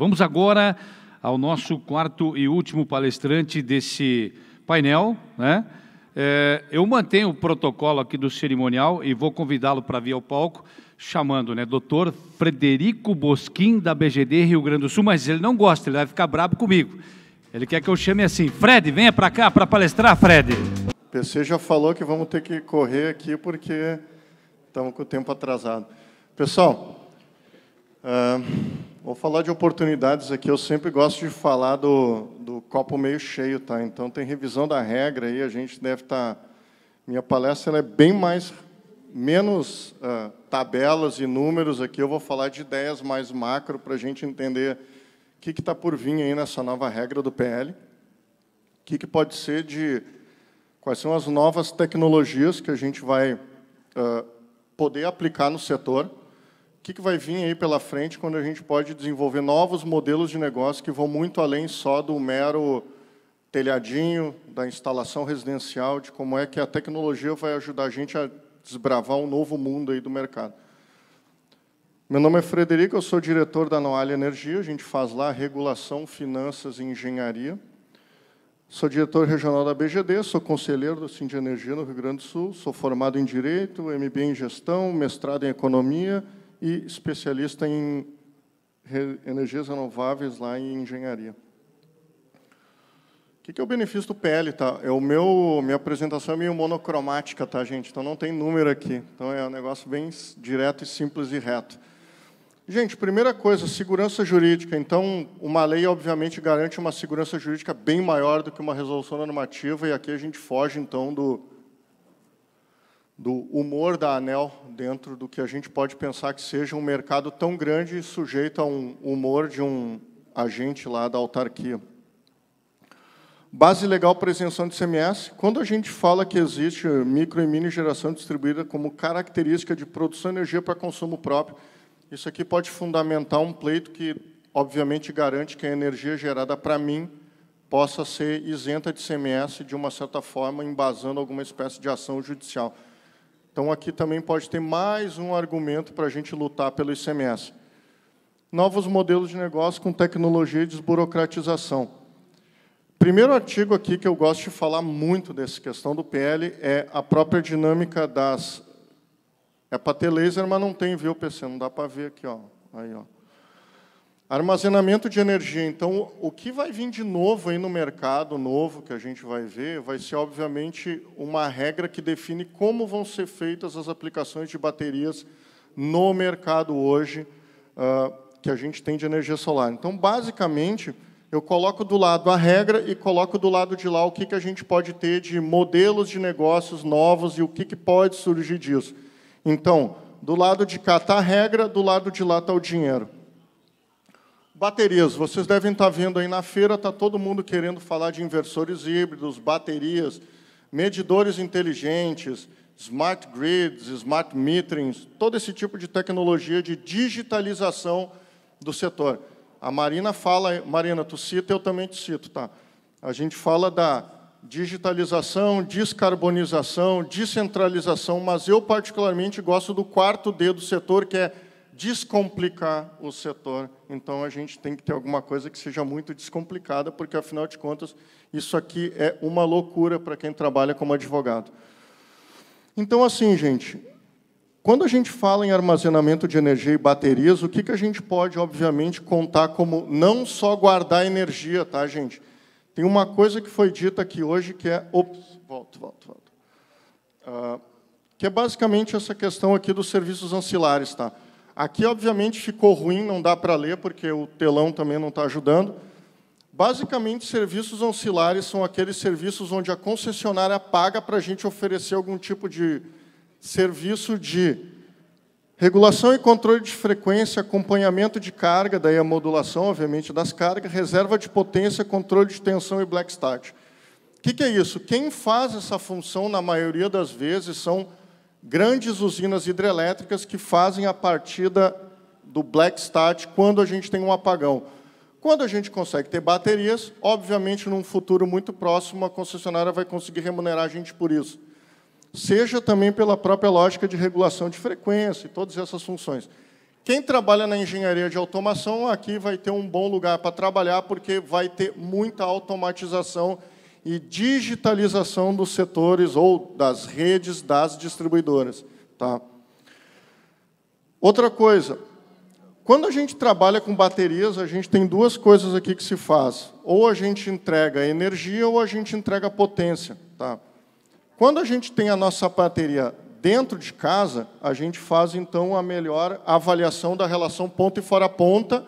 Vamos agora ao nosso quarto e último palestrante desse painel, né? Eu mantenho o protocolo aqui do cerimonial e vou convidá-lo para vir ao palco, chamando, né, Dr. Frederico Bosquin, da BGD Rio Grande do Sul, mas ele não gosta, ele vai ficar bravo comigo. Ele quer que eu chame assim, Fred, venha para cá para palestrar, Fred. O PC já falou que vamos ter que correr aqui porque estamos com o tempo atrasado. Pessoal, vou falar de oportunidades aqui. Eu sempre gosto de falar do copo meio cheio, tá? Então, tem revisão da regra aí, a gente deve estar... Minha palestra ela é bem menos tabelas e números aqui. Eu vou falar de ideias mais macro para a gente entender o que está por vir aí nessa nova regra do PL, o que pode ser de... Quais são as novas tecnologias que a gente vai poder aplicar no setor, o que vai vir aí pela frente quando a gente pode desenvolver novos modelos de negócio que vão muito além só do mero telhadinho, da instalação residencial, de como é que a tecnologia vai ajudar a gente a desbravar um novo mundo aí do mercado. Meu nome é Frederico, eu sou diretor da Noale Energia, a gente faz lá regulação, finanças e engenharia. Sou diretor regional da BGD, sou conselheiro do Sind Energia no Rio Grande do Sul, sou formado em Direito, MBA em Gestão, mestrado em Economia e especialista em energias renováveis lá em Engenharia. O que é o benefício do PL? Tá? Minha apresentação é meio monocromática, tá, gente? Então, não tem número aqui. Então, é um negócio bem direto e simples e reto. Gente, primeira coisa, segurança jurídica. Então, uma lei, obviamente, garante uma segurança jurídica bem maior do que uma resolução normativa, e aqui a gente foge, então, do humor da ANEEL dentro do que a gente pode pensar que seja um mercado tão grande e sujeito a um humor de um agente lá da autarquia. Base legal para isenção de ICMS. Quando a gente fala que existe micro e mini geração distribuída como característica de produção de energia para consumo próprio, isso aqui pode fundamentar um pleito que, obviamente, garante que a energia gerada para mim possa ser isenta de ICMS, de uma certa forma, embasando alguma espécie de ação judicial. Então, aqui também pode ter mais um argumento para a gente lutar pelo ICMS. Novos modelos de negócio com tecnologia e desburocratização. Primeiro artigo aqui que eu gosto de falar muito dessa questão do PL é a própria dinâmica das... É para ter laser, mas não tem, viu, PC? Não dá para ver aqui, ó. Aí, ó. Armazenamento de energia. Então, o que vai vir de novo aí no mercado novo que a gente vai ver vai ser, obviamente, uma regra que define como vão ser feitas as aplicações de baterias no mercado hoje que a gente tem de energia solar. Então, basicamente, eu coloco do lado a regra e coloco do lado de lá o que a gente pode ter de modelos de negócios novos e o que pode surgir disso. Então, do lado de cá está a regra, do lado de lá está o dinheiro. Baterias. Vocês devem estar vendo aí na feira, está todo mundo querendo falar de inversores híbridos, baterias, medidores inteligentes, smart grids, smart meterings, todo esse tipo de tecnologia de digitalização do setor. A Marina fala... Marina, tu cita, eu também te cito, tá? A gente fala da digitalização, descarbonização, descentralização, mas eu, particularmente, gosto do quarto D do setor, que é descomplicar o setor. Então, a gente tem que ter alguma coisa que seja muito descomplicada, porque, afinal de contas, isso aqui é uma loucura para quem trabalha como advogado. Então, assim, gente, quando a gente fala em armazenamento de energia e baterias, o que a gente pode, obviamente, contar como não só guardar energia, tá, gente? Tem uma coisa que foi dita aqui hoje que é... Ops, volto. Que é basicamente essa questão aqui dos serviços ancilares, tá? Aqui, obviamente, ficou ruim, não dá para ler, porque o telão também não está ajudando. Basicamente, serviços ancilares são aqueles serviços onde a concessionária paga para a gente oferecer algum tipo de serviço de regulação e controle de frequência, acompanhamento de carga, daí a modulação, obviamente, das cargas, reserva de potência, controle de tensão e black start. O que é isso? Quem faz essa função, na maioria das vezes, são grandes usinas hidrelétricas que fazem a partida do black start quando a gente tem um apagão. Quando a gente consegue ter baterias, obviamente, num futuro muito próximo, a concessionária vai conseguir remunerar a gente por isso. Seja também pela própria lógica de regulação de frequência e todas essas funções. Quem trabalha na engenharia de automação, aqui vai ter um bom lugar para trabalhar, porque vai ter muita automatização e digitalização dos setores ou das redes das distribuidoras. Tá? Outra coisa, quando a gente trabalha com baterias, a gente tem duas coisas aqui que se faz. Ou a gente entrega energia ou a gente entrega potência. Tá? Quando a gente tem a nossa bateria dentro de casa, a gente faz, então, a melhor avaliação da relação ponta e fora ponta,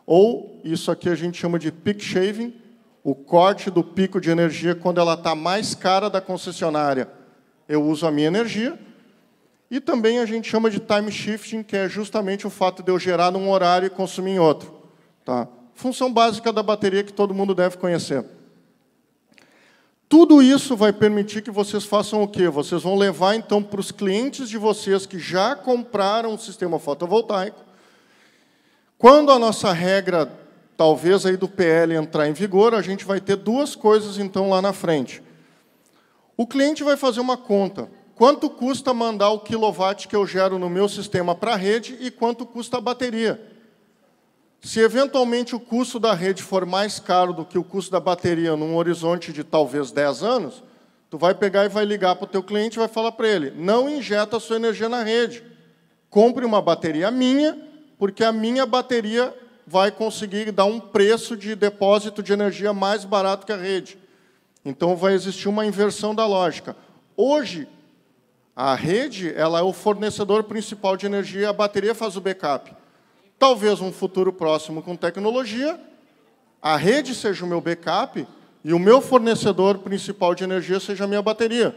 ou isso aqui a gente chama de peak shaving, o corte do pico de energia quando ela está mais cara da concessionária. Eu uso a minha energia. E também a gente chama de time shifting, que é justamente o fato de eu gerar num horário e consumir em outro. Tá? Função básica da bateria que todo mundo deve conhecer. Tudo isso vai permitir que vocês façam o quê? Vocês vão levar, então, para os clientes de vocês que já compraram um sistema fotovoltaico. Quando a nossa regra, talvez, aí do PL entrar em vigor, a gente vai ter duas coisas, então, lá na frente. O cliente vai fazer uma conta. Quanto custa mandar o quilowatt que eu gero no meu sistema para a rede e quanto custa a bateria? Se, eventualmente, o custo da rede for mais caro do que o custo da bateria num horizonte de, talvez, 10 anos, tu vai pegar e vai ligar para o teu cliente e vai falar para ele, não injeta a sua energia na rede. Compre uma bateria minha, porque a minha bateria vai conseguir dar um preço de depósito de energia mais barato que a rede. Então, vai existir uma inversão da lógica. Hoje, a rede ela é o fornecedor principal de energia, a bateria faz o backup. Talvez um futuro próximo com tecnologia, a rede seja o meu backup e o meu fornecedor principal de energia seja a minha bateria.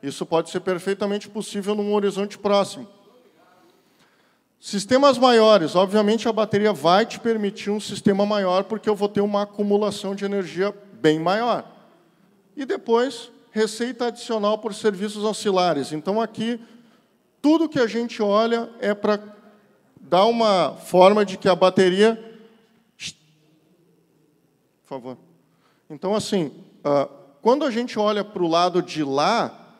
Isso pode ser perfeitamente possível num horizonte próximo. Sistemas maiores, obviamente a bateria vai te permitir um sistema maior porque eu vou ter uma acumulação de energia bem maior. E depois, receita adicional por serviços auxiliares. Então, aqui, tudo que a gente olha é para dar uma forma de que a bateria... Por favor. Então, assim, quando a gente olha para o lado de lá,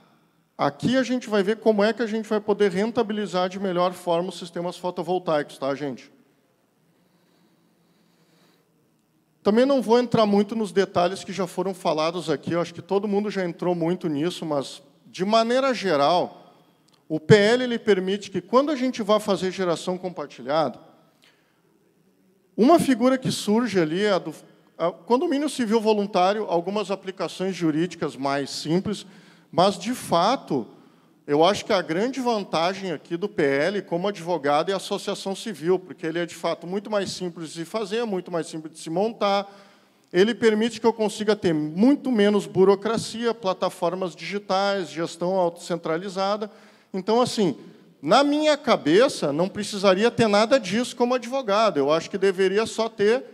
aqui a gente vai ver como é que a gente vai poder rentabilizar de melhor forma os sistemas fotovoltaicos, tá, gente? Também não vou entrar muito nos detalhes que já foram falados aqui, eu acho que todo mundo já entrou muito nisso, mas, de maneira geral, o PL ele permite que, quando a gente vai fazer geração compartilhada, uma figura que surge ali é a do condomínio civil voluntário, algumas aplicações jurídicas mais simples, mas, de fato, eu acho que a grande vantagem aqui do PL, como advogado, é a associação civil, porque ele é, de fato, muito mais simples de se fazer, muito mais simples de se montar. Ele permite que eu consiga ter muito menos burocracia, plataformas digitais, gestão autocentralizada. Então, assim, na minha cabeça, não precisaria ter nada disso como advogado. Eu acho que deveria só ter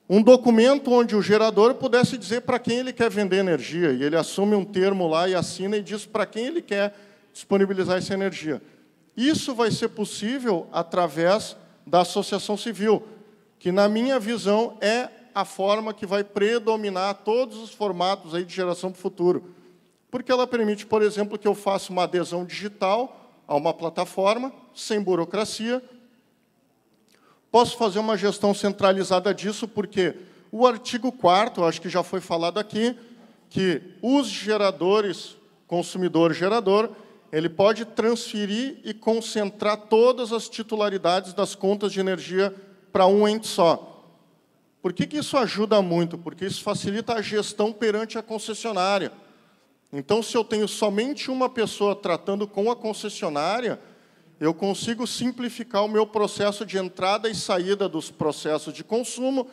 um documento onde o gerador pudesse dizer para quem ele quer vender energia, e ele assume um termo lá e assina e diz para quem ele quer disponibilizar essa energia. Isso vai ser possível através da associação civil, que, na minha visão, é a forma que vai predominar todos os formatos aí de geração para o futuro. Porque ela permite, por exemplo, que eu faça uma adesão digital a uma plataforma, sem burocracia. Posso fazer uma gestão centralizada disso, porque o artigo 4º, acho que já foi falado aqui, que os geradores, consumidor-gerador, ele pode transferir e concentrar todas as titularidades das contas de energia para um ente só. Por que isso ajuda muito? Porque isso facilita a gestão perante a concessionária. Então, se eu tenho somente uma pessoa tratando com a concessionária, eu consigo simplificar o meu processo de entrada e saída dos processos de consumo.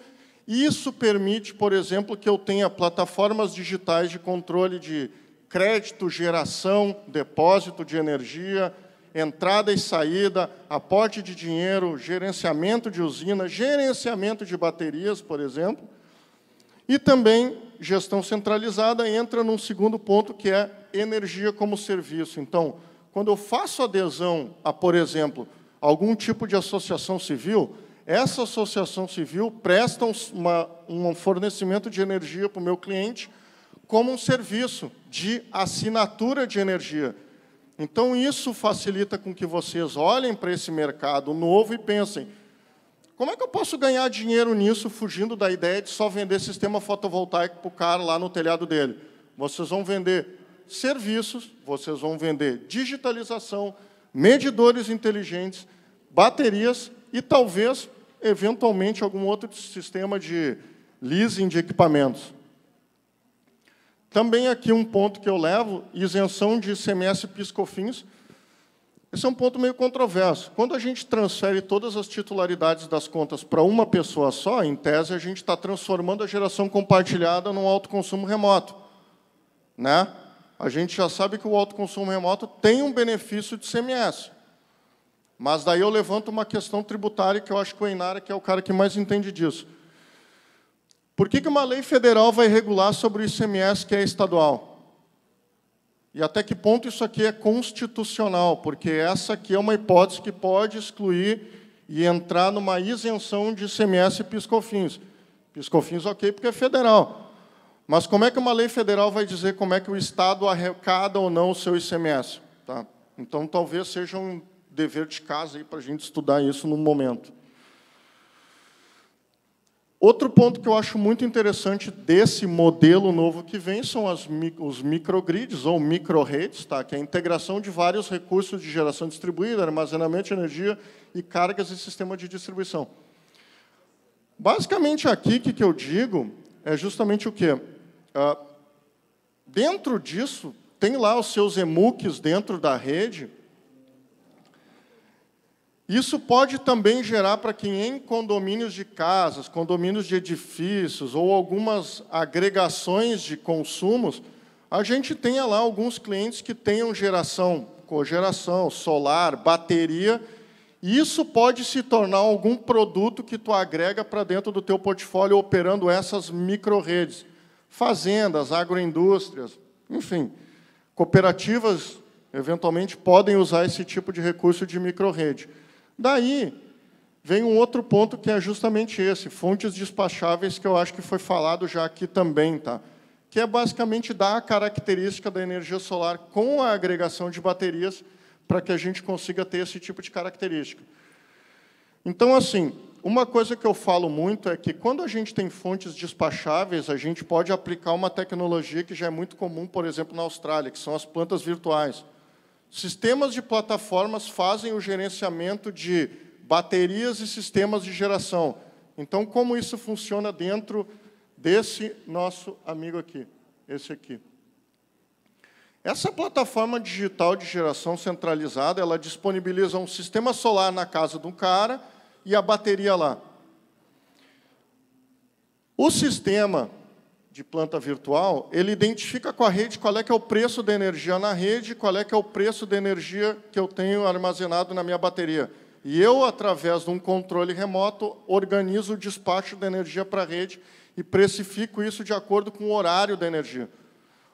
E isso permite, por exemplo, que eu tenha plataformas digitais de controle de crédito, geração, depósito de energia, entrada e saída, aporte de dinheiro, gerenciamento de usina, gerenciamento de baterias, por exemplo. E também, gestão centralizada entra num segundo ponto, que é energia como serviço. Então, quando eu faço adesão a, por exemplo, algum tipo de associação civil, essa associação civil presta um fornecimento de energia para o meu cliente como um serviço de assinatura de energia. Então, isso facilita com que vocês olhem para esse mercado novo e pensem, como é que eu posso ganhar dinheiro nisso, fugindo da ideia de só vender sistema fotovoltaico para o cara lá no telhado dele? Vocês vão vender serviços, vocês vão vender digitalização, medidores inteligentes, baterias e, talvez, eventualmente, algum outro sistema de leasing de equipamentos. Também aqui um ponto que eu levo, isenção de ICMS e PIS/COFINS. Esse é um ponto meio controverso. Quando a gente transfere todas as titularidades das contas para uma pessoa só, em tese, a gente está transformando a geração compartilhada num autoconsumo remoto, né? A gente já sabe que o autoconsumo remoto tem um benefício de ICMS. Mas daí eu levanto uma questão tributária que eu acho que o Einara, que é o cara que mais entende disso. Por que uma lei federal vai regular sobre o ICMS que é estadual? E até que ponto isso aqui é constitucional? Porque essa aqui é uma hipótese que pode excluir e entrar numa isenção de ICMS e PIS/COFINS. PIS/COFINS, ok, porque é federal. Mas como é que uma lei federal vai dizer como é que o Estado arrecada ou não o seu ICMS? Tá? Então, talvez seja um dever de casa para a gente estudar isso no momento. Outro ponto que eu acho muito interessante desse modelo novo que vem são os microgrids ou microredes, tá? Que é a integração de vários recursos de geração distribuída, armazenamento de energia e cargas e sistema de distribuição. Basicamente, aqui, o que eu digo é justamente o quê? Dentro disso, tem lá os seus emucs dentro da rede. Isso pode também gerar para quem em condomínios de casas, condomínios de edifícios ou algumas agregações de consumos, a gente tenha lá alguns clientes que tenham geração, cogeração, solar, bateria, e isso pode se tornar algum produto que tu agrega para dentro do teu portfólio operando essas micro-redes. Fazendas, agroindústrias, enfim, cooperativas, eventualmente, podem usar esse tipo de recurso de micro-rede. Daí, vem um outro ponto que é justamente esse, fontes despacháveis, que eu acho que foi falado já aqui também, tá? Que é basicamente dar a característica da energia solar com a agregação de baterias para que a gente consiga ter esse tipo de característica. Então, assim, uma coisa que eu falo muito é que, quando a gente tem fontes despacháveis, a gente pode aplicar uma tecnologia que já é muito comum, por exemplo, na Austrália, que são as plantas virtuais. Sistemas de plataformas fazem o gerenciamento de baterias e sistemas de geração. Então, como isso funciona dentro desse nosso amigo aqui, esse aqui? Essa plataforma digital de geração centralizada, ela disponibiliza um sistema solar na casa de um cara e a bateria lá. O sistema de planta virtual, ele identifica com a rede qual é que é o preço da energia na rede, qual é que é o preço da energia que eu tenho armazenado na minha bateria. E eu, através de um controle remoto, organizo o despacho da energia para a rede e precifico isso de acordo com o horário da energia.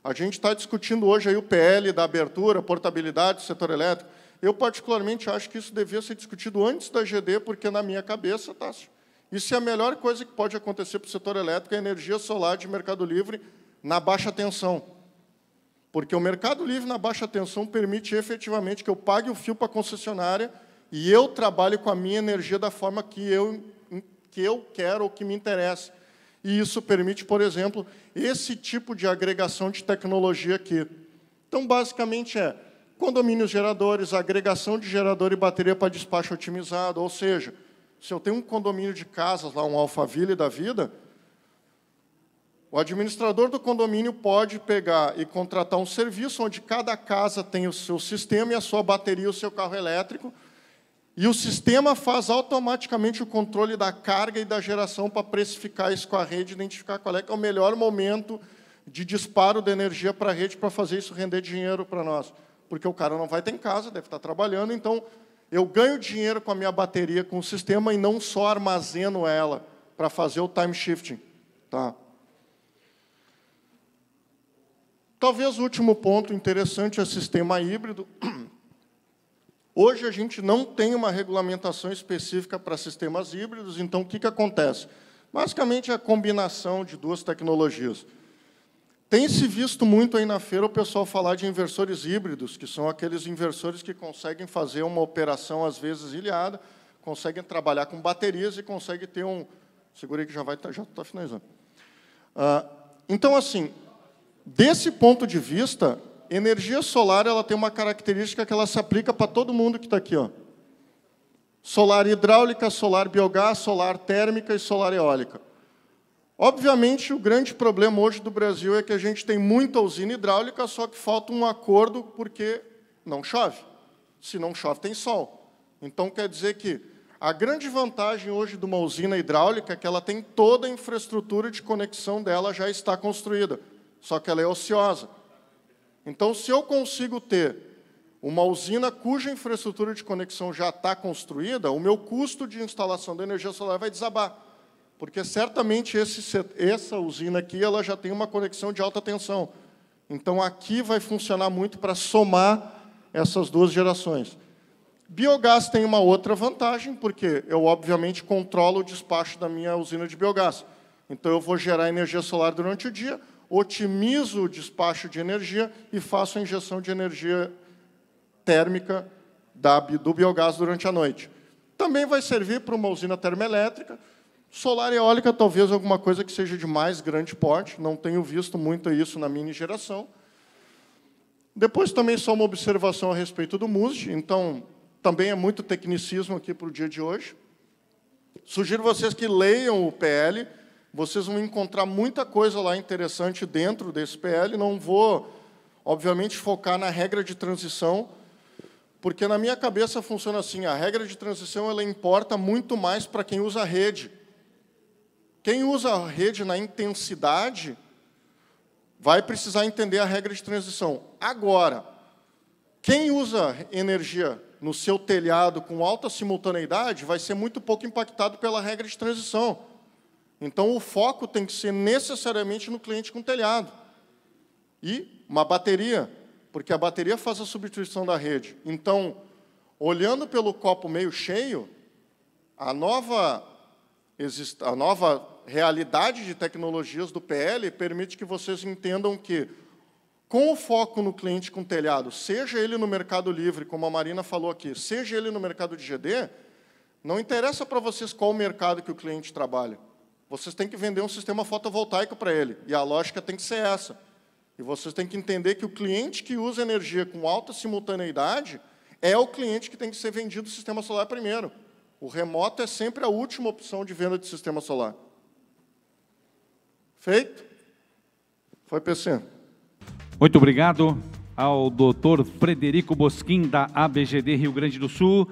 A gente está discutindo hoje aí o PL da abertura, portabilidade do setor elétrico. Eu, particularmente, acho que isso devia ser discutido antes da GD, porque, na minha cabeça, Tássio, isso é a melhor coisa que pode acontecer para o setor elétrico, é a energia solar de mercado livre na baixa tensão. Porque o mercado livre na baixa tensão permite, efetivamente, que eu pague o fio para a concessionária e eu trabalhe com a minha energia da forma que eu quero ou que me interessa. E isso permite, por exemplo, esse tipo de agregação de tecnologia aqui. Então, basicamente, condomínios geradores, agregação de gerador e bateria para despacho otimizado, ou seja, se eu tenho um condomínio de casas, lá um Alphaville da vida, o administrador do condomínio pode pegar e contratar um serviço onde cada casa tem o seu sistema e a sua bateria, o seu carro elétrico, e o sistema faz automaticamente o controle da carga e da geração para precificar isso com a rede, identificar qual é que é o melhor momento de disparo da energia para a rede para fazer isso render dinheiro para nós. Porque o cara não vai ter em casa, deve estar trabalhando, então eu ganho dinheiro com a minha bateria, com o sistema, e não só armazeno ela para fazer o time shifting. Tá? Talvez o último ponto interessante é o sistema híbrido. Hoje, a gente não tem uma regulamentação específica para sistemas híbridos, então, o que acontece? Basicamente, é a combinação de duas tecnologias. Tem se visto muito aí na feira o pessoal falar de inversores híbridos, que são aqueles inversores que conseguem fazer uma operação, às vezes, ilhada, conseguem trabalhar com baterias e conseguem ter um... Segura aí que já está finalizando. Então, assim, desse ponto de vista, energia solar ela tem uma característica que ela se aplica para todo mundo que está aqui. Ó. Solar hidráulica, solar biogás, solar térmica e solar eólica. Obviamente, o grande problema hoje do Brasil é que a gente tem muita usina hidráulica, só que falta um acordo porque não chove. Se não chove, tem sol. Então, quer dizer que a grande vantagem hoje de uma usina hidráulica é que ela tem toda a infraestrutura de conexão dela já está construída, só que ela é ociosa. Então, se eu consigo ter uma usina cuja infraestrutura de conexão já está construída, o meu custo de instalação da energia solar vai desabar. Porque, certamente, essa usina aqui ela já tem uma conexão de alta tensão. Então, aqui vai funcionar muito para somar essas duas gerações. Biogás tem uma outra vantagem, porque eu, obviamente, controlo o despacho da minha usina de biogás. Então, eu vou gerar energia solar durante o dia, otimizo o despacho de energia e faço a injeção de energia térmica do biogás durante a noite. Também vai servir para uma usina termoelétrica. Solar e eólica, talvez alguma coisa que seja de mais grande porte. Não tenho visto muito isso na mini geração. Depois, também, só uma observação a respeito do MUSD. Então, também é muito tecnicismo aqui para o dia de hoje. Sugiro vocês que leiam o PL. Vocês vão encontrar muita coisa lá interessante dentro desse PL. Não vou, obviamente, focar na regra de transição, porque, na minha cabeça, funciona assim. A regra de transição ela importa muito mais para quem usa a rede. Quem usa a rede na intensidade vai precisar entender a regra de transição. Agora, quem usa energia no seu telhado com alta simultaneidade vai ser muito pouco impactado pela regra de transição. Então, o foco tem que ser necessariamente no cliente com telhado. E uma bateria, porque a bateria faz a substituição da rede. Então, olhando pelo copo meio cheio, a nova realidade de tecnologias do PL permite que vocês entendam que, com o foco no cliente com telhado, seja ele no Mercado Livre, como a Marina falou aqui, seja ele no mercado de GD, não interessa para vocês qual o mercado que o cliente trabalha. Vocês têm que vender um sistema fotovoltaico para ele, e a lógica tem que ser essa. E vocês têm que entender que o cliente que usa energia com alta simultaneidade é o cliente que tem que ser vendido o sistema solar primeiro. O remoto é sempre a última opção de venda de sistema solar. Feito? Foi, PC. Muito obrigado ao Dr. Frederico Bosquin, da ABGD Rio Grande do Sul.